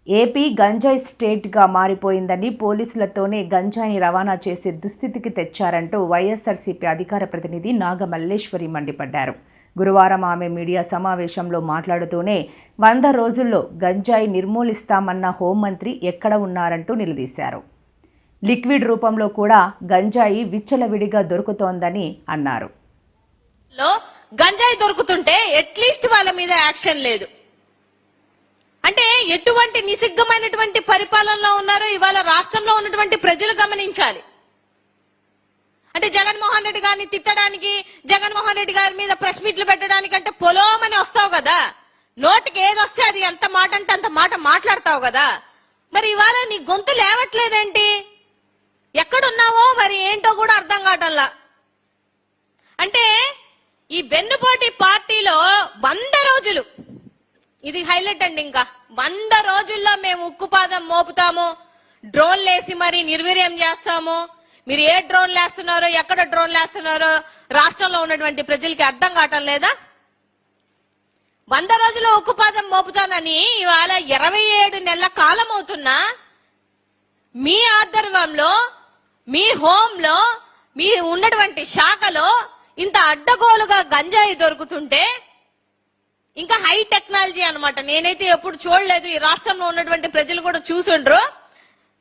AP గంజాయి స్టేట్గా మారిపోయిందని పోలీసులతోనే గంజాయిని రవాణా చేసే దుస్థితికి తెచ్చారంటూ వైఎస్ఆర్సీపీ అధికార ప్రతినిధి నాగమల్లేశ్వరి మండిపడ్డారు. గురువారం ఆమె మీడియా సమావేశంలో మాట్లాడుతూనే 100 రోజుల్లో గంజాయి నిర్మూలిస్తామన్న హోంమంత్రి ఎక్కడ ఉన్నారంటూ నిలదీశారు. లిక్విడ్ రూపంలో కూడా గంజాయి విచ్చలవిడిగా దొరుకుతోందని అన్నారు. గంజాయి దొరుకుతుంటే అట్లీస్ట్ వాళ్ళ మీద యాక్షన్ లేదు అంటే ఎటువంటి నిసిగ్గమైనటువంటి పరిపాలనలో ఉన్నారో ఇవాళ రాష్ట్రంలో ఉన్నటువంటి ప్రజలు గమనించాలి. అంటే జగన్మోహన్ రెడ్డి గారిని తిట్టడానికి, జగన్మోహన్ రెడ్డి గారి మీద ప్రెస్ మీట్లు పెట్టడానికి అంటే పొలోమని వస్తావు కదా, నోటికి ఏదొస్తే అది ఎంత మాట అంటే అంత మాట మాట్లాడతావు కదా. మరి ఇవాళ నీ గొంతు లేవట్లేదేంటి? ఎక్కడున్నావో మరి ఏంటో కూడా అర్థం కావటంలా. అంటే ఈ వెన్నుపోటి పార్టీలో 100 రోజులు, ఇది హైలైట్ అండి. ఇంకా 100 రోజుల్లో మేము ఉక్కుపాదం మోపుతాము, డ్రోన్లు వేసి మరి నిర్వీర్యం చేస్తాము. మీరు ఏ డ్రోన్లు వేస్తున్నారో, ఎక్కడ డ్రోన్లు వేస్తున్నారో రాష్ట్రంలో ఉన్నటువంటి ప్రజలకి అర్థం కావటం లేదా? 100 రోజుల్లో ఉక్కుపాదం మోపుతానని ఇవాళ 27 నెలల కాలం అవుతున్నా మీ ఆధ్వర్యంలో, మీ హోంలో, మీ ఉన్నటువంటి శాఖలో ఇంత అడ్డగోలుగా గంజాయి దొరుకుతుంటే, ఇంకా హై టెక్నాలజీ అన్నమాట, నేనైతే ఎప్పుడు చూడలేదు, ఈ రాష్ట్రంలో ఉన్నటువంటి ప్రజలు కూడా చూసుండ్రు,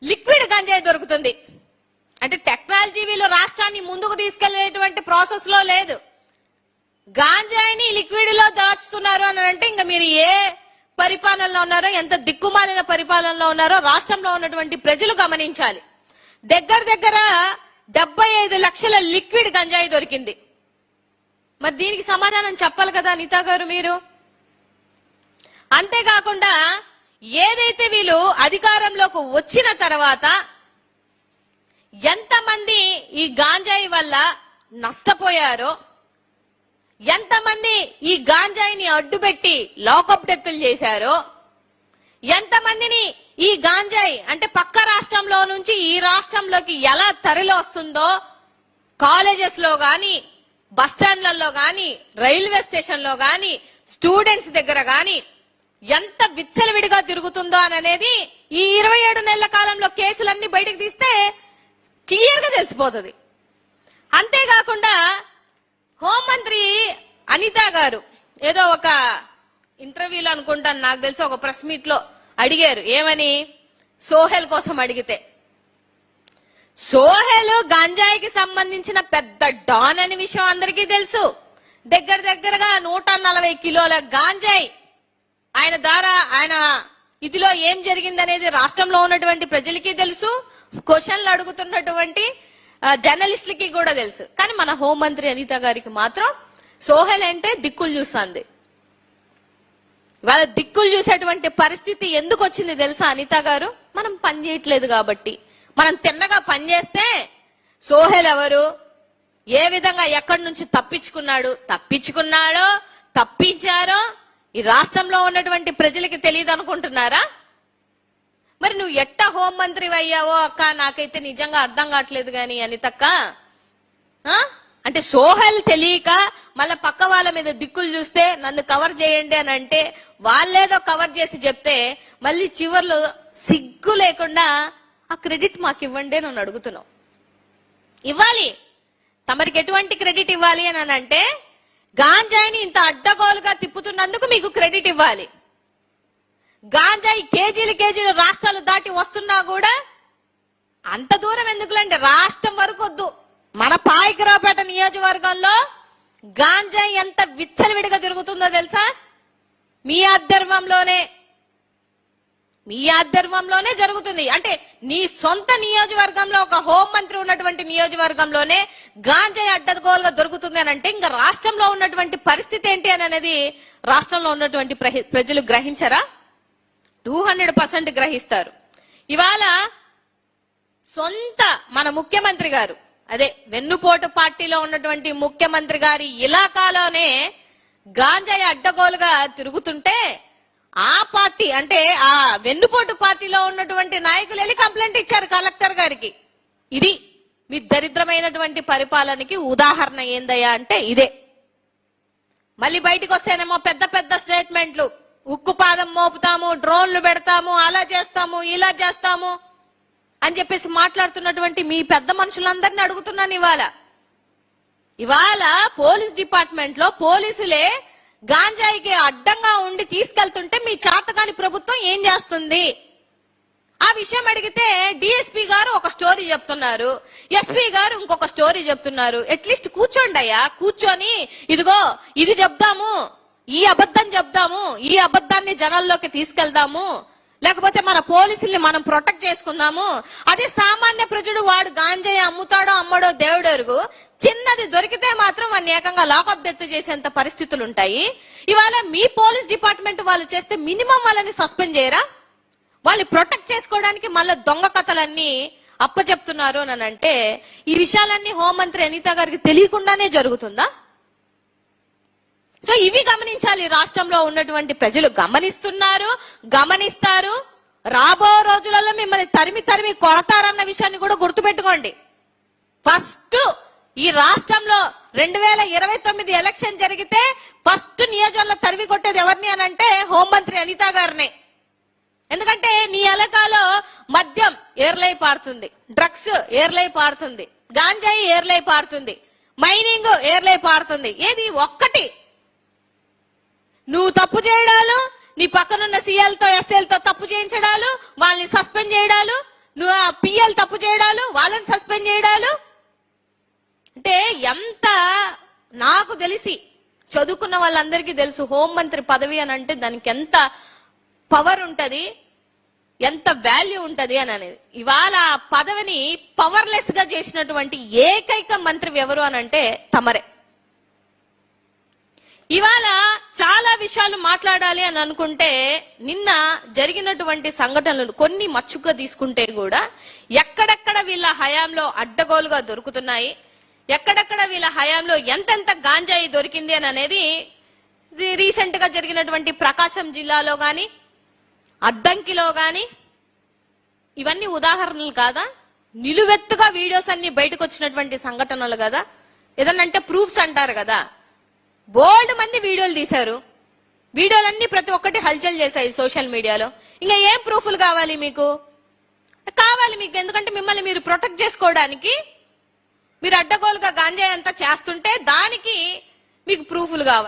లిక్విడ్ గంజాయి దొరుకుతుంది. అంటే టెక్నాలజీ వీళ్ళు రాష్ట్రాన్ని ముందుకు తీసుకెళ్లేటువంటి ప్రాసెస్ లో లేదు. గాంజాయిని లిక్విడ్ లో దాచుతున్నారు అని అంటే ఇంకా మీరు ఏ పరిపాలనలో ఉన్నారో, ఎంత దిక్కుమాలిన పరిపాలనలో ఉన్నారో రాష్ట్రంలో ఉన్నటువంటి ప్రజలు గమనించాలి. దగ్గర 75 లక్షల లిక్విడ్ గంజాయి దొరికింది. మరి దీనికి సమాధానం చెప్పాలి కదా అనితా గారు మీరు. అంతేకాకుండా ఏదైతే వీళ్ళు అధికారంలోకి వచ్చిన తర్వాత ఎంతమంది ఈ గాంజాయి వల్ల నష్టపోయారో, ఎంతమంది ఈ గాంజాయిని అడ్డుపెట్టి లాకప్ డెత్తులు చేశారో, ఎంతమందిని ఈ గాంజాయి అంటే పక్క రాష్ట్రంలో నుంచి ఈ రాష్ట్రంలోకి ఎలా తరలి వస్తుందో, కాలేజెస్ లో గాని, బస్ స్టాండ్లలో గాని, రైల్వే స్టేషన్ లో గాని, స్టూడెంట్స్ దగ్గర గాని ఎంత విచ్చలవిడిగా తిరుగుతుందో అనేది ఈ 27 నెలల కాలంలో కేసులన్నీ బయటకు తీస్తే క్లియర్ గా తెలిసిపోతుంది. అంతేకాకుండా హోంమంత్రి అనితా గారు ఏదో ఒక ఇంటర్వ్యూలో అనుకుంటాను, నాకు తెలిసి ఒక ప్రెస్ మీట్ లో అడిగారు, ఏమని, సోహెల్ కోసం అడిగితే, సోహెల్ గంజాయికి సంబంధించిన పెద్ద డాన్ అనే విషయం అందరికీ తెలుసు. దగ్గరగా 140 కిలోల గాంజాయి ఆయన ద్వారా, ఆయన ఇదిలో ఏం జరిగిందనేది రాష్ట్రంలో ఉన్నటువంటి ప్రజలకి తెలుసు, క్వశ్చన్లు అడుగుతున్నటువంటి జర్నలిస్టులకి కూడా తెలుసు. కానీ మన హోంమంత్రి అనిత గారికి మాత్రం సోహెల్ అంటే దిక్కులు చూస్తుంది. వాళ్ళ దిక్కులు చూసేటువంటి పరిస్థితి ఎందుకు వచ్చింది తెలుసా అనిత గారు? మనం పని చేయట్లేదు కాబట్టి. మనం తిన్నగా పనిచేస్తే సోహెల్ ఎవరు, ఏ విధంగా ఎక్కడి నుంచి తప్పించారో తప్పించారో ఈ రాష్ట్రంలో ఉన్నటువంటి ప్రజలకి తెలియదు అనుకుంటున్నారా? మరి నువ్వు ఎట్ట హోంమంత్రి అయ్యావో అక్క నాకైతే నిజంగా అర్థం కావట్లేదు. గాని అనితక్క, అంటే సోహెల్ తెలియక మళ్ళా పక్క వాళ్ళ మీద దిక్కులు చూస్తే నన్ను కవర్ చేయండి అని అంటే వాళ్ళేదో కవర్ చేసి చెప్తే మళ్ళీ చివర్లో సిగ్గు లేకుండా ఆ క్రెడిట్ మాకు ఇవ్వండి అని అడుగుతున్నావు. ఇవ్వాలి, తమరికి ఎటువంటి క్రెడిట్ ఇవ్వాలి అని అంటే గాంజాయిని ఇంత అడ్డగోలుగా తిప్పుతున్నందుకు మీకు క్రెడిట్ ఇవ్వాలి. గాంజాయి కేజీలు రాష్ట్రాలు దాటి వస్తున్నా కూడా అంత దూరం ఎందుకులంటే రాష్ట్రం వరకు వద్దు, మన పాయకరావుపేట నియోజకవర్గంలో గాంజాయి ఎంత విచ్చలవిడిగా తిరుగుతుందో తెలుసా? మీ ఆధ్వర్యంలోనే జరుగుతుంది. అంటే నీ సొంత నియోజకవర్గంలో, ఒక హోంమంత్రి ఉన్నటువంటి నియోజకవర్గంలోనే గాంజాయి అడ్డగోలుగా దొరుకుతుంది అని అంటే ఇంకా రాష్ట్రంలో ఉన్నటువంటి పరిస్థితి ఏంటి అని అనేది రాష్ట్రంలో ఉన్నటువంటి ప్రజలు గ్రహించరా? 200% గ్రహిస్తారు. ఇవాళ సొంత మన ముఖ్యమంత్రి గారు, అదే వెన్నుపోటు పార్టీలో ఉన్నటువంటి ముఖ్యమంత్రి గారి ఇలాకాలోనే గాంజాయి అడ్డగోలుగా తిరుగుతుంటే ఆ పార్టీ అంటే ఆ వెన్నుపోటు పార్టీలో ఉన్నటువంటి నాయకులు వెళ్ళి కంప్లైంట్ ఇచ్చారు కలెక్టర్ గారికి. ఇది మీ దరిద్రమైనటువంటి పరిపాలనకి ఉదాహరణ ఏందయ్యా అంటే ఇదే. మళ్ళీ బయటకు వస్తేనేమో పెద్ద స్టేట్మెంట్లు, ఉక్కు పాదం మోపుతాము, డ్రోన్లు పెడతాము, అలా చేస్తాము, ఇలా చేస్తాము అని చెప్పేసి మాట్లాడుతున్నటువంటి మీ పెద్ద మనుషులందరినీ అడుగుతున్నాను ఇవాళ పోలీస్ డిపార్ట్మెంట్ లో పోలీసులే గాంజాయికి అడ్డంగా ఉండి తీసుకెళ్తుంటే మీ చేతగాని ప్రభుత్వం ఏం చేస్తుంది? ఆ విషయం అడిగితే డిఎస్పీ గారు ఒక స్టోరీ చెప్తున్నారు, ఎస్పీ గారు ఇంకొక స్టోరీ చెప్తున్నారు. అట్లీస్ట్ కూర్చోండి అయ్యా, కూర్చొని ఇదిగో ఇది చెప్దాము, ఈ అబద్ధం చెప్దాము, ఈ అబద్ధాన్ని జనాల్లోకి తీసుకెళ్దాము, లేకపోతే మన పోలీసుల్ని మనం ప్రొటెక్ట్ చేసుకుందాము. అదే సామాన్య ప్రజడు వాడు గాంజాయి అమ్ముతాడో అమ్మడో దేవుడెరుగు, చిన్నది దొరికితే మాత్రం వాడిని ఏకంగా లాకప్ డెత్ చేసేంత పరిస్థితులు ఉంటాయి. ఇవాళ మీ పోలీస్ డిపార్ట్మెంట్ వాళ్ళు చేస్తే మినిమం వాళ్ళని సస్పెండ్ చేయరా? వాళ్ళు ప్రొటెక్ట్ చేసుకోవడానికి మళ్ళీ దొంగ కథలన్నీ అప్పచెప్తున్నారు అని అంటే ఈ విషయాలన్నీ హోంమంత్రి అనిత గారికి తెలియకుండానే జరుగుతుందా? సో ఇవి గమనించాలి. రాష్ట్రంలో ఉన్నటువంటి ప్రజలు గమనిస్తున్నారు, గమనిస్తారు. రాబో రోజులలో మిమ్మల్ని తరిమి తరిమి కొడతారన్న విషయాన్ని కూడా గుర్తుపెట్టుకోండి. ఫస్ట్ ఈ రాష్ట్రంలో 2029 ఎలక్షన్ జరిగితే ఫస్ట్ నియోజకవర్గంలో తరిమి కొట్టేది ఎవరిని అని అంటే హోంమంత్రి అనిత గారినే. ఎందుకంటే నీ ఎలకాలో మద్యం ఏర్లై పారుతుంది, డ్రగ్స్ ఏర్లై పారుతుంది, గాంజాయి ఏర్లై పారుతుంది, మైనింగ్ ఏర్లై పారుతుంది. ఏది ఒక్కటి నువ్వు తప్పు చేయడాలు, నీ పక్కనున్న సీఎల్తో ఎస్ఎల్తో తప్పు చేయించడాలు, వాళ్ళని సస్పెండ్ చేయడాలు, నువ్వు పిఎల్ తప్పు చేయడాలు, వాళ్ళని సస్పెండ్ చేయడాలు. అంటే ఎంత నాకు తెలిసి చదువుకున్న వాళ్ళందరికీ తెలుసు హోంమంత్రి పదవి అని అంటే దానికి ఎంత పవర్ ఉంటది, ఎంత వాల్యూ ఉంటది అని అనేది. ఇవాళ ఆ పదవిని పవర్లెస్ గా చేసినటువంటి ఏకైక మంత్రి ఎవరు అని అంటే తమరే. ఇవాళ చాలా విషయాలు మాట్లాడాలి అని అనుకుంటే నిన్న జరిగినటువంటి సంఘటనలు కొన్ని మచ్చుగా తీసుకుంటే కూడా ఎక్కడెక్కడ వీళ్ళ హయాంలో అడ్డగోలుగా దొరుకుతున్నాయి, ఎక్కడెక్కడ వీళ్ళ హయాంలో ఎంతెంత గాంజాయి దొరికింది అని అనేది రీసెంట్ గా జరిగినటువంటి ప్రకాశం జిల్లాలో గాని అద్దంకిలో గాని ఇవన్నీ ఉదాహరణలు కాదా? నిలువెత్తుగా వీడియోస్ అన్ని బయటకు వచ్చినటువంటి సంఘటనలు కదా. ఏదన్నంటే ప్రూఫ్స్ అంటారు కదా. బోల్డ్ మంది వీడియోలు తీశారు, వీడియోలన్నీ ప్రతి ఒక్కటి హల్చల్ చేశాయి సోషల్ మీడియాలో. ఇంకా ఏం ప్రూఫ్లు కావాలి మీకు? ఎందుకంటే మిమ్మల్ని మీరు ప్రొటెక్ట్ చేసుకోవడానికి మీరు అడ్డగోలుగా గాంజాయి అంతా చేస్తుంటే దానికి మీకు ప్రూఫ్లు కావాలి.